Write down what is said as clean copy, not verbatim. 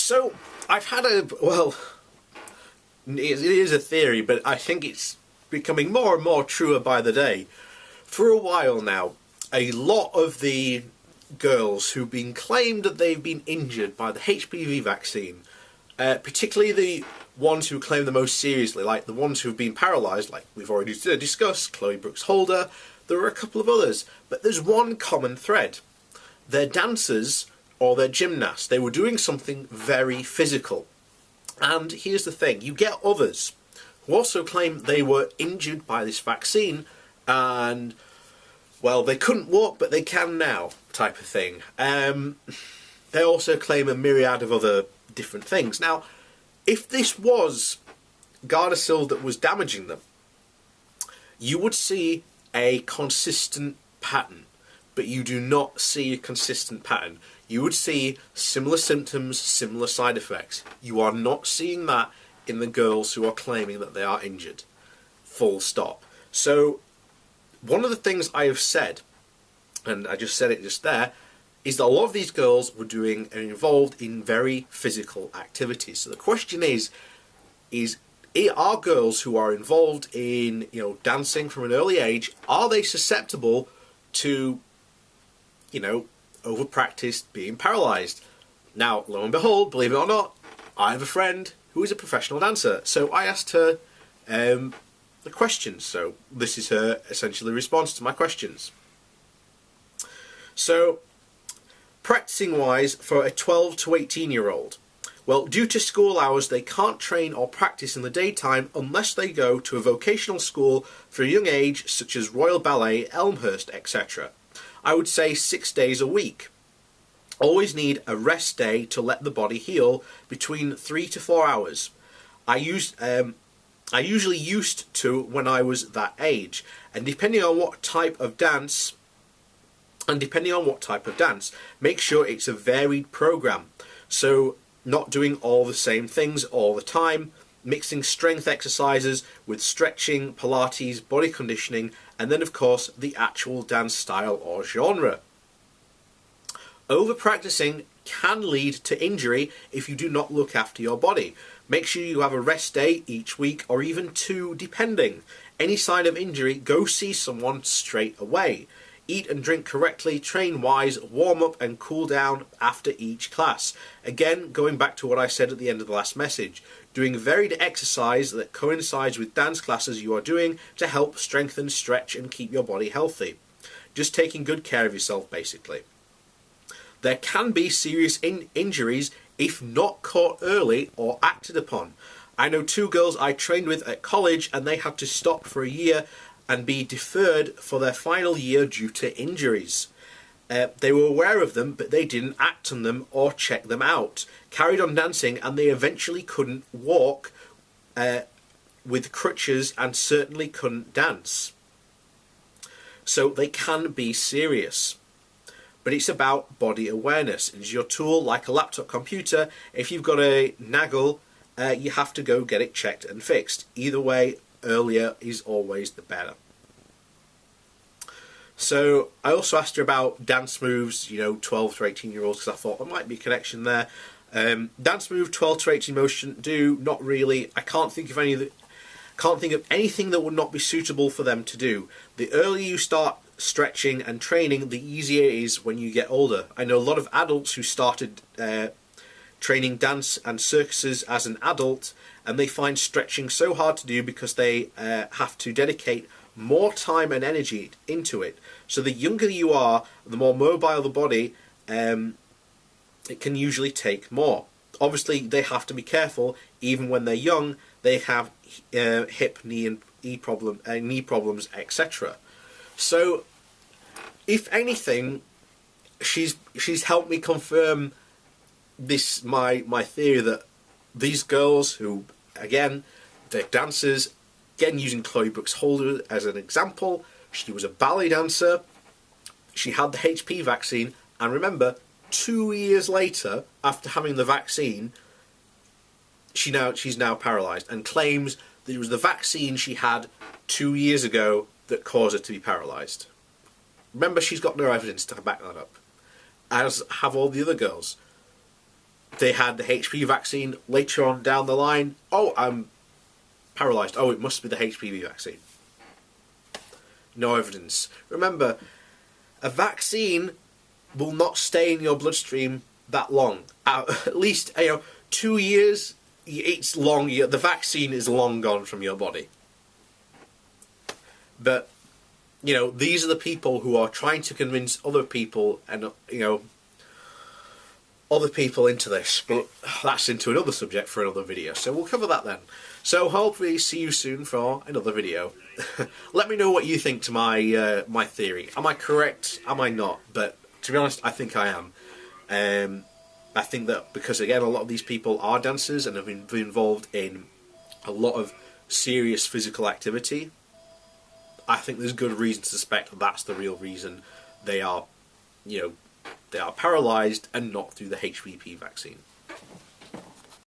So, I've had it is a theory, but I think it's becoming more and more truer by the day. For a while now, a lot of the girls who've been claimed that they've been injured by the HPV vaccine, particularly the ones who claim the most seriously, like the ones who've been paralysed, like we've already discussed, Chloe Brooks Holder, there are a couple of others, but there's one common thread. They're dancers or they're gymnasts. They were doing something very physical. And here's the thing, you get others who also claim they were injured by this vaccine and, well, they couldn't walk but they can now, type of thing. They also claim a myriad of other different things. Now, if this was Gardasil that was damaging them, you would see a consistent pattern, but you do not see a consistent pattern. You would see similar symptoms, similar side effects. You are not seeing that in the girls who are claiming that they are injured. Full stop. So, one of the things I have said, and I just said it just there, is that a lot of these girls were doing and involved in very physical activities. So the question is are girls who are involved in, dancing from an early age, are they susceptible to, over-practiced being paralysed? Now, lo and behold, believe it or not, I have a friend who is a professional dancer. So I asked her the questions. So this is her essentially response to my questions. So, practicing wise for a 12 to 18 year old. Well, due to school hours, they can't train or practice in the daytime unless they go to a vocational school for a young age, such as Royal Ballet, Elmhurst, etc. I would say 6 days a week. Always need a rest day to let the body heal between 3 to 4 hours. I usually used to when I was that age, and depending on what type of dance, make sure it's a varied program. So not doing all the same things all the time, mixing strength exercises with stretching, Pilates, body conditioning, and then of course the actual dance style or genre. Over-practicing can lead to injury if you do not look after your body. Make sure you have a rest day each week or even 2 depending. Any sign of injury, go see someone straight away. Eat and drink correctly, train wise, warm up and cool down after each class. Again, going back to what I said at the end of the last message, doing varied exercise that coincides with dance classes you are doing to help strengthen, stretch and keep your body healthy. Just taking good care of yourself, basically. There can be serious injuries if not caught early or acted upon. I know 2 girls I trained with at college and they had to stop for a year and be deferred for their final year due to injuries. They were aware of them, but they didn't act on them or check them out. Carried on dancing, and they eventually couldn't walk with crutches and certainly couldn't dance. So they can be serious. But it's about body awareness. It's your tool, like a laptop computer. If you've got a naggle, you have to go get it checked and fixed. Either way, earlier is always the better. So I also asked her about dance moves, 12 to 18 year olds, because I thought there might be a connection there. Dance move, 12 to 18 motion, not really. I can't think of anything that would not be suitable for them to do. The earlier you start stretching and training, the easier it is when you get older. I know a lot of adults who started training dance and circuses as an adult, and they find stretching so hard to do because they have to dedicate more time and energy into it. So the younger you are, the more mobile the body, it can usually take more. Obviously, they have to be careful. Even when they're young, they have hip, knee, and knee problems, etc. So, if anything, she's helped me confirm this my theory that these girls who, again, they're dancers. Again, using Chloe Brooks Holder as an example, she was a ballet dancer. She had the HP vaccine, and remember, 2 years later, after having the vaccine, she's now paralysed, and claims that it was the vaccine she had 2 years ago that caused her to be paralysed. Remember, she's got no evidence to back that up, as have all the other girls. they had the HPV vaccine. Later on down the line, oh, I'm paralyzed. Oh, it must be the HPV vaccine. No evidence. Remember, a vaccine will not stay in your bloodstream that long. At least 2 years. It's long. The vaccine is long gone from your body. But these are the people who are trying to convince other people, and other people into this. But that's into another subject for another video. So we'll cover that then. So hopefully see you soon for another video. Let me know what you think to my my theory. Am I correct? Am I not? But to be honest, I think I am. I think that because, again, a lot of these people are dancers and have been involved in a lot of serious physical activity. I think there's good reason to suspect that that's the real reason they are, they are paralyzed, and not through the HPV vaccine.